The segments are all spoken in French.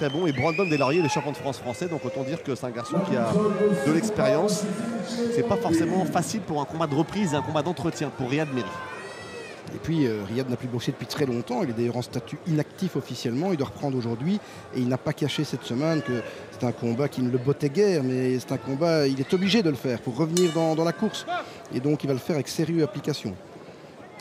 très bon. Et Brandon Delaurier, le champion de France français. Donc autant dire que c'est un garçon qui a de l'expérience. C'est pas forcément facile pour un combat de reprise et un combat d'entretien pour Riyad Merhi. Et puis Riyad n'a plus boxé depuis très longtemps. Il est d'ailleurs en statut inactif officiellement. Il doit reprendre aujourd'hui. Et il n'a pas caché cette semaine que c'est un combat qui ne le bottait guère. Mais c'est un combat, il est obligé de le faire pour revenir dans la course. Et donc il va le faire avec sérieux application.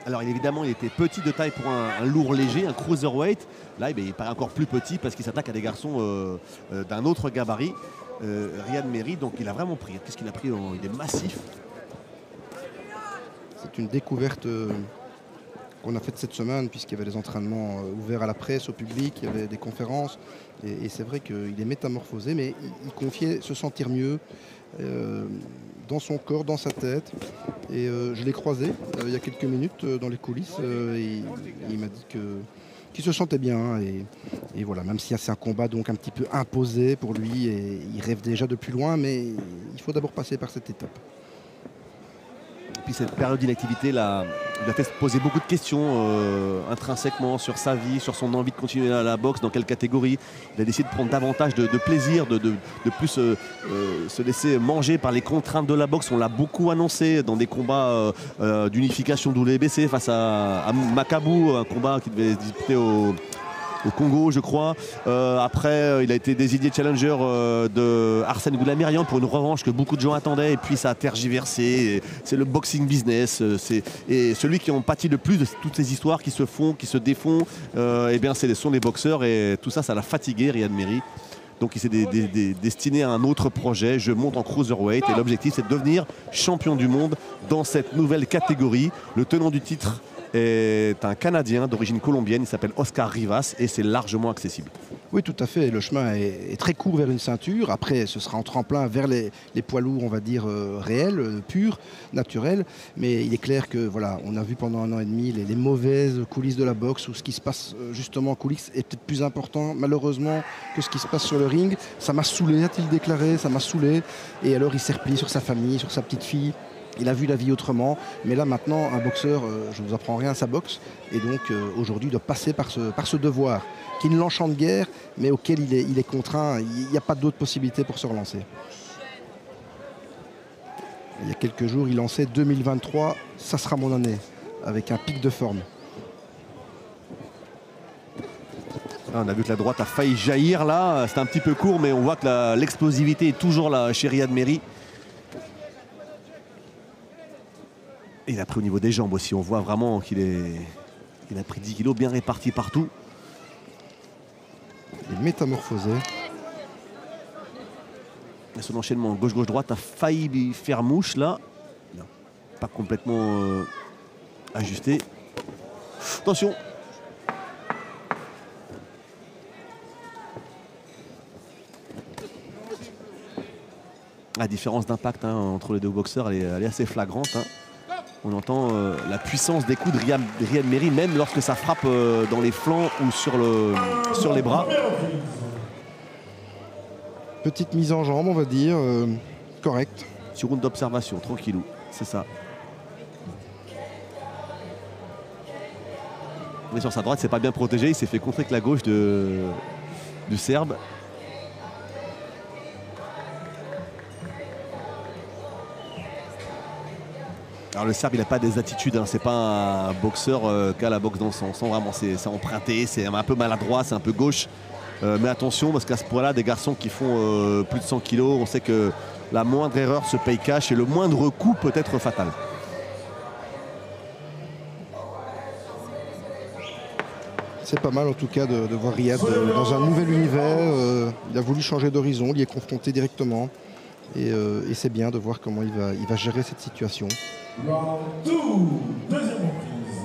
Alors évidemment, il était petit de taille pour un lourd léger, un cruiserweight. Là, il paraît encore plus petit parce qu'il s'attaque à des garçons d'un autre gabarit. Riyad Merhi, donc il a vraiment pris. Qu'est-ce qu'il a pris? Il est massif. C'est une découverte qu'on a faite cette semaine, puisqu'il y avait des entraînements ouverts à la presse, au public, il y avait des conférences. Et c'est vrai qu'il est métamorphosé, mais il confiait se sentir mieux dans son corps, dans sa tête. Et je l'ai croisé il y a quelques minutes dans les coulisses. Et il m'a dit qu'il se sentait bien. Et voilà, même si c'est un combat donc un petit peu imposé pour lui, et il rêve déjà de plus loin, mais il faut d'abord passer par cette étape. Et puis cette période d'inactivité là, il a fait se poser beaucoup de questions intrinsèquement sur sa vie, sur son envie de continuer à la boxe, dans quelle catégorie. Il a décidé de prendre davantage de plaisir, de plus se laisser manger par les contraintes de la boxe. On l'a beaucoup annoncé dans des combats d'unification WBC face à Makabu, un combat qui devait se disputer au Congo, je crois. Après, il a été désigné challenger de Arsène Goulamirian pour une revanche que beaucoup de gens attendaient. Et puis, ça a tergiversé. C'est le boxing business. Et celui qui en pâtit le plus de toutes ces histoires qui se font, qui se défont, eh bien, ce sont les boxeurs. Et tout ça, ça l'a fatigué, Riyad Merhi. Donc, il s'est destiné à un autre projet. Je monte en cruiserweight. Et l'objectif, c'est de devenir champion du monde dans cette nouvelle catégorie. Le tenant du titre est un Canadien d'origine colombienne, il s'appelle Oscar Rivas et c'est largement accessible. Oui, tout à fait, le chemin est très court vers une ceinture. Après, ce sera en tremplin vers les poids lourds, on va dire, réels, purs, naturels. Mais il est clair que, voilà, on a vu pendant 1 an et demi les mauvaises coulisses de la boxe, où ce qui se passe justement en coulisses est peut-être plus important, malheureusement, que ce qui se passe sur le ring. Ça m'a saoulé, a-t-il déclaré, ça m'a saoulé. Et alors, il s'est replié sur sa famille, sur sa petite fille. Il a vu la vie autrement, mais là maintenant, un boxeur, je ne vous apprends rien, ça boxe. Et donc aujourd'hui, il doit passer par ce devoir, qui ne l'enchante guère, mais auquel il est contraint. Il n'y a pas d'autre possibilité pour se relancer. Il y a quelques jours, il lançait 2023, ça sera mon année, avec un pic de forme. On a vu que la droite a failli jaillir là, c'était un petit peu court, mais on voit que l'explosivité est toujours là chez Riyad Merhi. Il a pris au niveau des jambes aussi, on voit vraiment qu'il a pris 10 kilos bien répartis partout. Il est métamorphosé. Et son enchaînement gauche-gauche-droite a failli lui faire mouche là. Non, pas complètement ajusté. Attention. La différence d'impact entre les deux boxeurs, elle est assez flagrante. On entend la puissance des coups de Riyad Merhi, même lorsque ça frappe dans les flancs ou sur les bras. Petite mise en jambe, on va dire, correcte. Sur round d'observation, tranquillou, c'est ça. Mais sur sa droite, c'est pas bien protégé, il s'est fait contrer avec la gauche du Serbe. Alors le Serbe, il n'a pas des attitudes, c'est pas un boxeur qui a la boxe dans son sang, vraiment c'est emprunté, c'est un peu maladroit, c'est un peu gauche. Mais attention, parce qu'à ce point-là, des garçons qui font plus de 100 kilos, on sait que la moindre erreur se paye cash et le moindre coup peut être fatal. C'est pas mal en tout cas de voir Riyad dans un nouvel univers. Il a voulu changer d'horizon, il y est confronté directement. Et c'est bien de voir comment il va gérer cette situation. Round 2, deuxième reprise.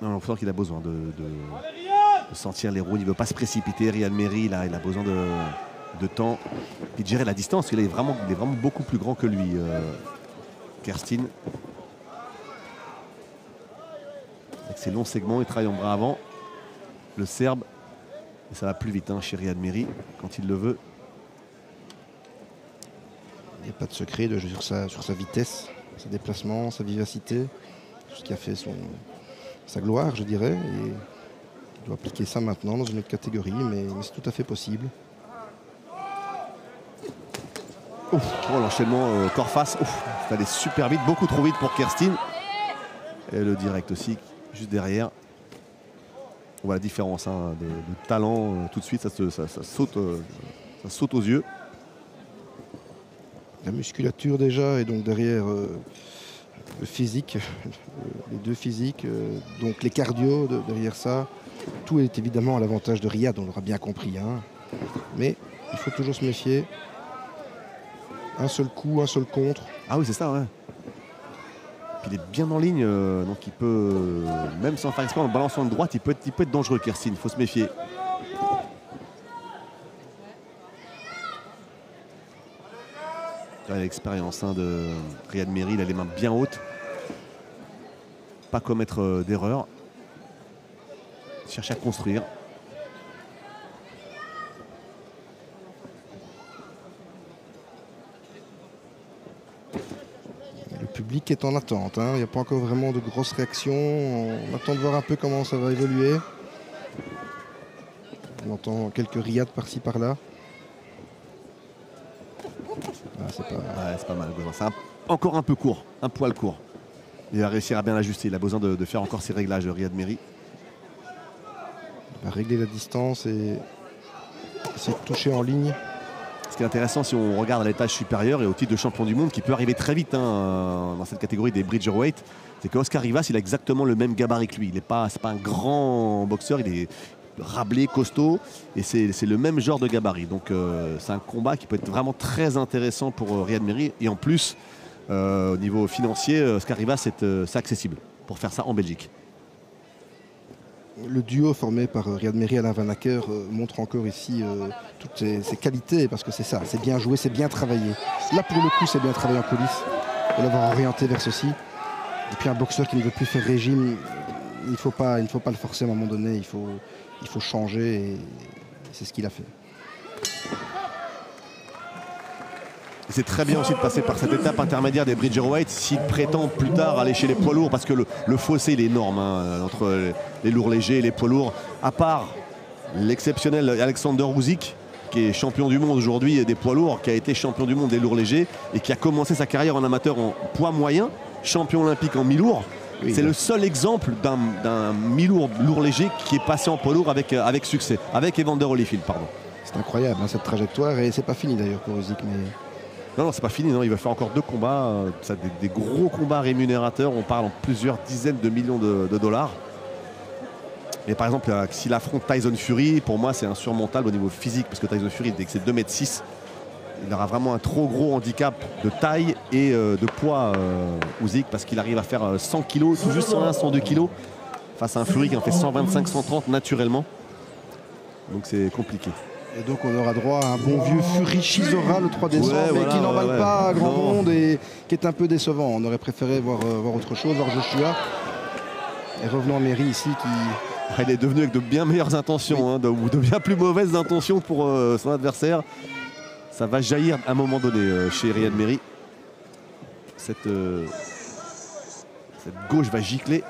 On sent qu'il a besoin de sentir les roues. Il ne veut pas se précipiter. Riyad Merhi, là, il a besoin de temps. Et de gérer la distance. Il est vraiment beaucoup plus grand que lui, Kerstin. Avec ses longs segments, il travaille en bras avant. Le Serbe. Et ça va plus vite chez Riyad Merhi quand il le veut. Il n'y a pas de secret sur sa vitesse, ses déplacements, sa vivacité. tout ce qui a fait sa gloire, je dirais. Et il doit appliquer ça maintenant dans une autre catégorie, mais c'est tout à fait possible. Oh, l'enchaînement corps face, c'est allé super vite, beaucoup trop vite pour Kerstin. Et le direct aussi, juste derrière. On voit la différence hein, de talent tout de suite, ça saute aux yeux. La musculature déjà, et donc derrière le physique, les deux physiques, donc les cardio derrière ça. Tout est évidemment à l'avantage de Riyad, on l'aura bien compris. Hein. Mais il faut toujours se méfier. Un seul coup, un seul contre. Ah oui, c'est ça, ouais. Puis il est bien en ligne, donc il peut, même sans faire exprès, en balançant de droite, il peut être dangereux, Kerstin, il faut se méfier. L'expérience hein, de Riyad Merhi, il a les mains bien hautes. Pas commettre d'erreur. Chercher à construire. Le public est en attente. Hein. Il n'y a pas encore vraiment de grosses réactions. On attend de voir un peu comment ça va évoluer. On entend quelques riades par-ci par-là. Ah, c'est pas mal. C'est encore un peu court, un poil court. Il va réussir à bien l'ajuster. Il a besoin de faire encore ses réglages, Riyad Merhi. Il va régler la distance et essayer de toucher en ligne. Ce qui est intéressant, si on regarde à l'étage supérieur et au titre de champion du monde, qui peut arriver très vite hein, dans cette catégorie des Bridgerweight, c'est que Oscar Rivas, il a exactement le même gabarit que lui. C'est pas un grand boxeur, il est rablé, costaud, et c'est le même genre de gabarit. Donc c'est un combat qui peut être vraiment très intéressant pour Riyad Merhi. Et en plus, au niveau financier, Oscar Rivas, c'est accessible pour faire ça en Belgique. Le duo formé par Riyad Merhi et Alain Van Acker montre encore ici toutes ses qualités, parce que c'est ça, c'est bien joué, c'est bien travaillé. Là pour le coup c'est bien travaillé en coulisses, de l'avoir orienté vers ceci. Et puis un boxeur qui ne veut plus faire régime, il ne faut pas le forcer à un moment donné, il faut changer, et c'est ce qu'il a fait. C'est très bien aussi de passer par cette étape intermédiaire des Bridgerweight s'il prétend plus tard aller chez les poids lourds, parce que le fossé il est énorme hein, entre les lourds légers et les poids lourds. À part l'exceptionnel Alexander Usyk, qui est champion du monde aujourd'hui des poids lourds, qui a été champion du monde des lourds légers et qui a commencé sa carrière en amateur en poids moyen, champion olympique en mi-lourd. Oui, c'est le seul exemple d'un mi-lourd lourd léger qui est passé en poids lourd avec succès, avec Evander Holyfield, pardon. C'est incroyable hein, cette trajectoire, et c'est pas fini d'ailleurs pour Usyk. Mais... Non, c'est pas fini, non. Il va faire encore 2 combats, des gros combats rémunérateurs. On parle en plusieurs dizaines de millions de dollars. Et par exemple, s'il affronte Tyson Fury, pour moi, c'est insurmontable au niveau physique, parce que Tyson Fury, dès que c'est 2,6 m, il aura vraiment un trop gros handicap de taille et de poids, Usyk, parce qu'il arrive à faire 100 kg, tout juste 101, 102 kg, face à un Fury qui en fait 125, 130 naturellement. Donc c'est compliqué. Et donc on aura droit à un bon vieux Fury Chisora le 3 décembre, mais qui n'emballe pas grand monde et qui est un peu décevant. On aurait préféré voir autre chose, voir Joshua. Et revenons à Merhi ici qui... Il est devenu avec de bien meilleures intentions, hein, ou de bien plus mauvaises intentions pour son adversaire. Ça va jaillir à un moment donné chez Riyad Merhi. Cette gauche va gicler.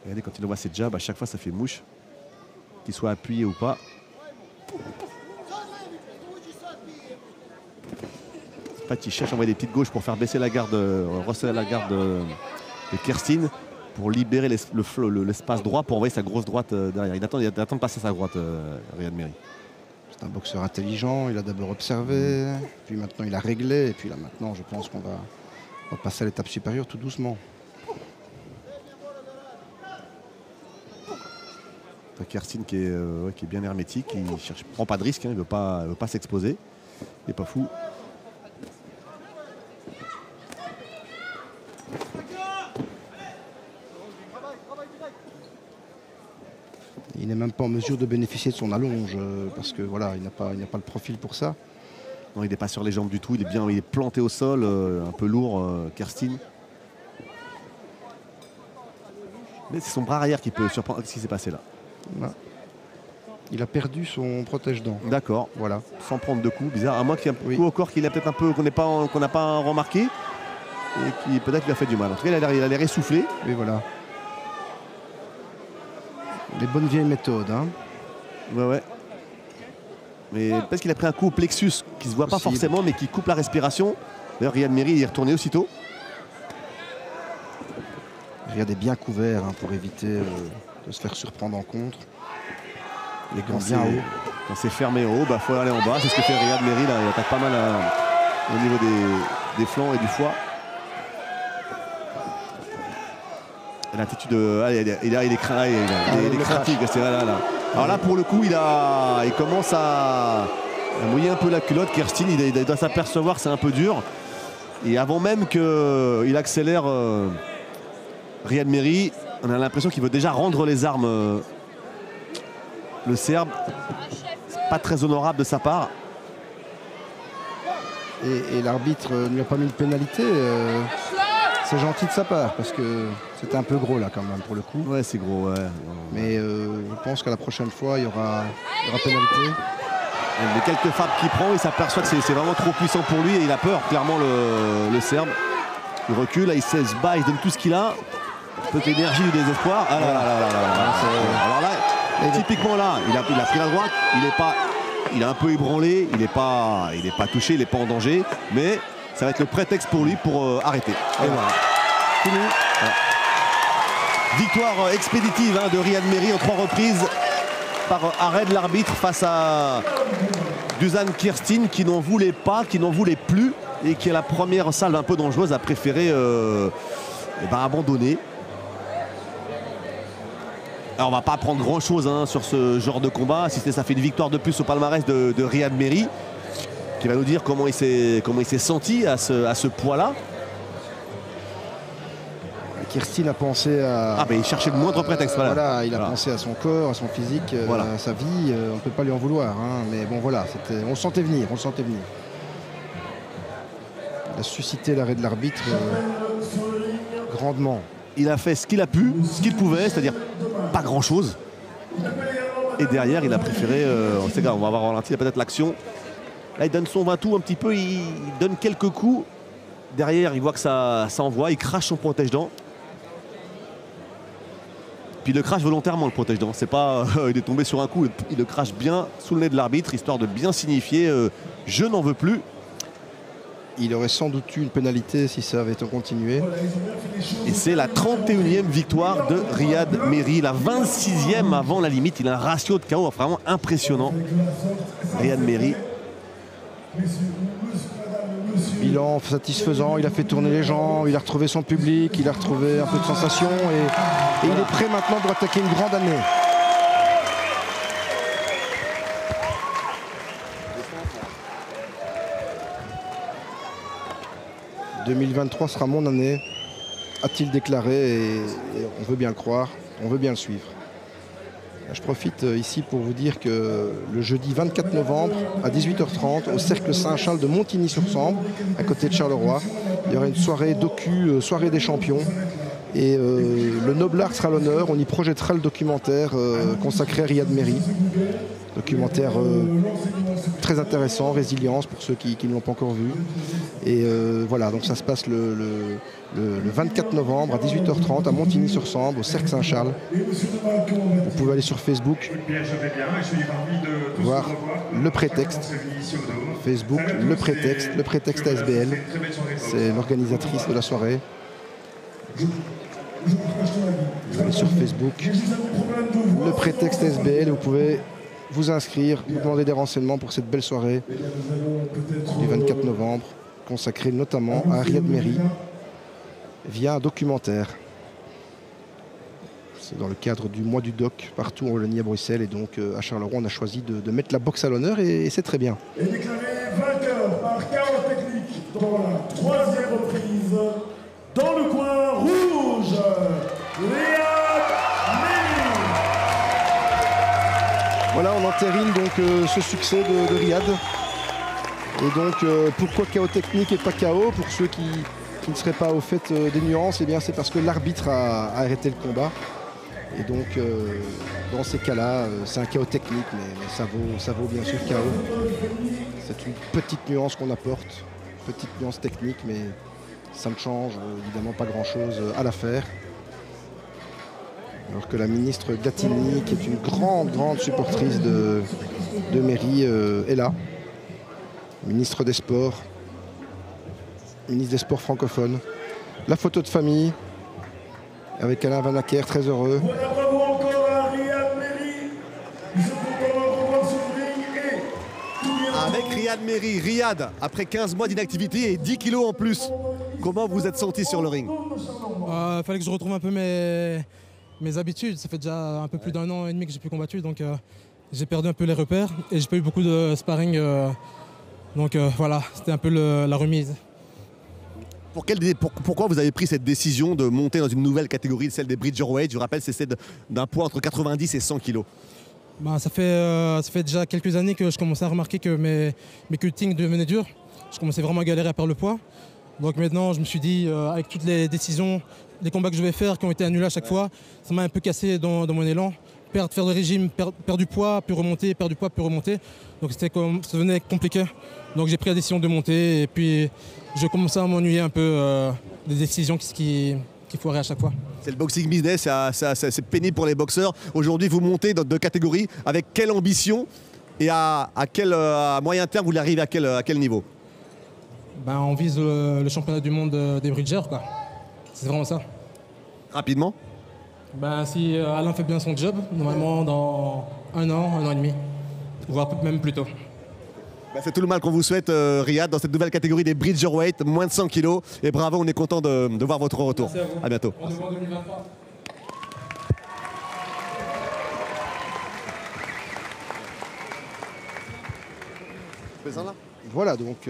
Regardez, quand il envoie ses jabs, à chaque fois ça fait mouche, qu'il soit appuyé ou pas. En fait, il cherche à envoyer des petites gauches pour faire baisser la garde, resserrer la garde de Kerstin, pour libérer l'espace droit, pour envoyer sa grosse droite derrière. Il attend de passer sa droite, Riyad Merhi. C'est un boxeur intelligent, il a d'abord observé, puis maintenant il a réglé, et puis là maintenant je pense qu'on va passer à l'étape supérieure tout doucement. Kerstin qui est bien hermétique, il ne prend pas de risque, hein, il ne veut pas s'exposer. Il n'est pas fou. Il n'est même pas en mesure de bénéficier de son allonge, parce que voilà, il n'a pas le profil pour ça. Non, il n'est pas sur les jambes du tout, il est planté au sol, un peu lourd, Kerstin. Mais c'est son bras arrière qui peut surprendre ce qui s'est passé là. Il a perdu son protège-dents. D'accord. Voilà. Sans prendre de coups. Bizarre. À moins qu'il y ait un Oui. coup au corps qu'il a peut-être un peu qu'on n'a pas remarqué et qui peut-être lui a fait du mal. En tout cas, il a l'air essoufflé. Oui, voilà. Les bonnes vieilles méthodes. Hein. Ouais. Mais peut-être qu'il a pris un coup au plexus qui se voit pas Possible. forcément, mais qui coupe la respiration. D'ailleurs, Riyad Mehri y est retourné aussitôt. Riyad est bien couvert hein, pour éviter de se faire surprendre en contre. Les gants bien haut. Quand c'est fermé en haut, il faut aller en bas. C'est ce que fait Riyad Mehri. Là, il attaque pas mal au niveau des flancs et du foie. L'attitude, il est craintif. Alors là, pour le coup, il commence à mouiller un peu la culotte. Kirstein, il doit s'apercevoir que c'est un peu dur. Et avant même qu'il accélère Riyad Mehri, on a l'impression qu'il veut déjà rendre les armes. Le Serbe, c'est pas très honorable de sa part. Et l'arbitre ne lui a pas mis de pénalité. C'est gentil de sa part parce que c'était un peu gros là quand même pour le coup. Ouais, c'est gros, ouais. Mais je pense qu'à la prochaine fois, il y aura pénalité. Les quelques frappes qu'il prend, il s'aperçoit que c'est vraiment trop puissant pour lui et il a peur, clairement, le Serbe. Il recule, là, il se bat, il donne tout ce qu'il a. Un peu d'énergie, du désespoir. Ah là là là là là. Alors là, typiquement là, il a pris la droite, il est un peu ébranlé, il n'est pas touché, il n'est pas en danger, mais ça va être le prétexte pour lui pour arrêter. Et voilà. Fini. Voilà. Victoire expéditive de Riyad Mehri en 3 reprises par arrêt de l'arbitre face à Dusan Kirstein qui n'en voulait pas, qui n'en voulait plus et qui à la première salve un peu dangereuse a préféré abandonner. Alors on va pas prendre grand chose sur ce genre de combat, si ça fait une victoire de plus au palmarès de Riyad Mehri qui va nous dire comment il s'est senti à ce poids-là. Kirstein a pensé à... Ah ben il cherchait le moindre prétexte. Voilà, il a pensé à son corps, à son physique, à sa vie. On ne peut pas lui en vouloir. Hein. Mais bon voilà, on le sentait venir. Il a suscité l'arrêt de l'arbitre grandement. Il a fait ce qu'il a pu, ce qu'il pouvait, c'est-à-dire pas grand-chose. Et derrière, il a préféré... on va avoir ralenti peut-être l'action. Là, il donne son 20 tout un petit peu, il donne quelques coups. Derrière, il voit que ça envoie, il crache son protège-dents. Puis il le crache volontairement, le protège-dents. C'est pas il est tombé sur un coup, il le crache bien sous le nez de l'arbitre, histoire de bien signifier je n'en veux plus. Il aurait sans doute eu une pénalité si ça avait été continué. Et c'est la 31e victoire de Riyad Mehri, la 26e avant la limite. Il a un ratio de KO vraiment impressionnant. Riyad Mehri. Bilan satisfaisant, il a fait tourner les gens, il a retrouvé son public, il a retrouvé un peu de sensation et il est prêt maintenant pour attaquer une grande année. « 2023 sera mon année », a-t-il déclaré, et on veut bien le croire, on veut bien le suivre. Je profite ici pour vous dire que le jeudi 24 novembre à 18h30 au Cercle Saint-Charles de Montigny-sur-Sambre, à côté de Charleroi, il y aura une soirée docu, soirée des champions. Et le Noblard sera à l'honneur, on y projettera le documentaire consacré à Riyad Mehri. Documentaire très intéressant, Résilience pour ceux qui ne l'ont pas encore vu. Et voilà, donc ça se passe le 24 novembre à 18h30 à Montigny-sur-Sambre, au Cercle Saint-Charles. Vous pouvez aller sur Facebook, voir le prétexte. Facebook, le prétexte ASBL. C'est l'organisatrice de la soirée. Vous allez sur Facebook, le prétexte ASBL, vous pouvez vous inscrire, vous demander des renseignements pour cette belle soirée du 24 novembre, consacrée notamment à Riyad Mehri via un documentaire. C'est dans le cadre du mois du doc partout en Wallonie, à Bruxelles, et donc à Charleroi on a choisi de mettre la boxe à l'honneur et c'est très bien. Et déclaré vainqueur par KO technique dans la 3e reprise, dans le coin rouge, Riyad Mehri. Voilà, on entérine donc ce succès de Riyad. Et donc pourquoi KO technique et pas KO? Pour ceux qui ne seraient pas au fait des nuances, eh bien c'est parce que l'arbitre a arrêté le combat. Et donc, dans ces cas-là, c'est un chaos technique, mais ça vaut bien sûr chaos. C'est une petite nuance qu'on apporte, petite nuance technique, mais ça ne change évidemment pas grand-chose à l'affaire. Alors que la ministre Gattini, qui est une grande supportrice de Méry, est là. Ministre des Sports francophones. La photo de famille avec Alain Van Acker, très heureux. Voilà, bravo encore à Riyad Méry. Nous sommes contents de revoir sur le ring et tout bien. Avec Riyad Méry. Riyad, après 15 mois d'inactivité et 10 kilos en plus, comment vous êtes senti sur le ring? Fallait que je retrouve un peu mes habitudes. Ça fait déjà un peu plus d'1 an et demi que j'ai plus combattu, donc j'ai perdu un peu les repères et j'ai pas eu beaucoup de sparring. Donc voilà, c'était un peu la remise. Pourquoi vous avez pris cette décision de monter dans une nouvelle catégorie, celle des Bridgerweight? Je vous rappelle, c'est celle d'un poids entre 90 et 100 kilos. Ça fait déjà quelques années que je commençais à remarquer que mes cuttings devenaient durs. Je commençais vraiment à galérer à perdre le poids. Donc maintenant, je me suis dit, avec toutes les décisions, les combats que je vais faire qui ont été annulés à chaque fois, ça m'a un peu cassé dans mon élan. Faire de régime, perdre du poids, puis remonter, perdre du poids, puis remonter. Donc ça devenait compliqué. Donc j'ai pris la décision de monter et puis je commençais à m'ennuyer un peu des décisions qui foiraient à chaque fois. C'est le boxing business, c'est pénible pour les boxeurs. Aujourd'hui, vous montez dans 2 catégories. Avec quelle ambition et à moyen terme, vous voulez arriver à quel niveau? On vise le championnat du monde des bridgers, quoi. C'est vraiment ça. Rapidement? Si Alain fait bien son job, normalement dans 1 an et demi, voire même plus tôt. C'est tout le mal qu'on vous souhaite, Riyad, dans cette nouvelle catégorie des Bridgerweight, moins de 100 kilos. Et bravo, on est content de voir votre retour. Merci à vous. À bientôt. On se voit en 2023. Voilà donc